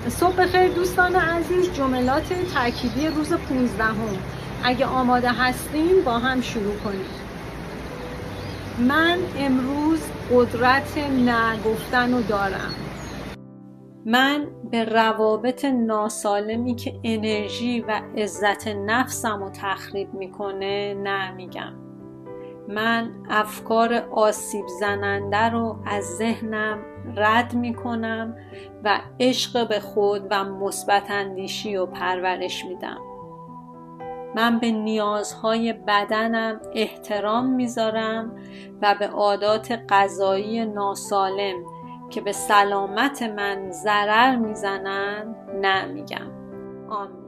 صبح بخیر دوستان عزیز. جملات تأکیدی روز 15. اگه آماده هستیم با هم شروع کنیم. من امروز قدرت نه گفتن رو دارم. من به روابط ناسالمی که انرژی و عزت نفسم رو تخریب میکنه نه میگم. من افکار آسیب زننده رو از ذهنم رد میکنم و عشق به خود و مثبت اندیشی رو پرورش میدم. من به نیازهای بدنم احترام میذارم و به عادات غذایی ناسالم که به سلامت من ضرر میزنن نه میگم. آمین.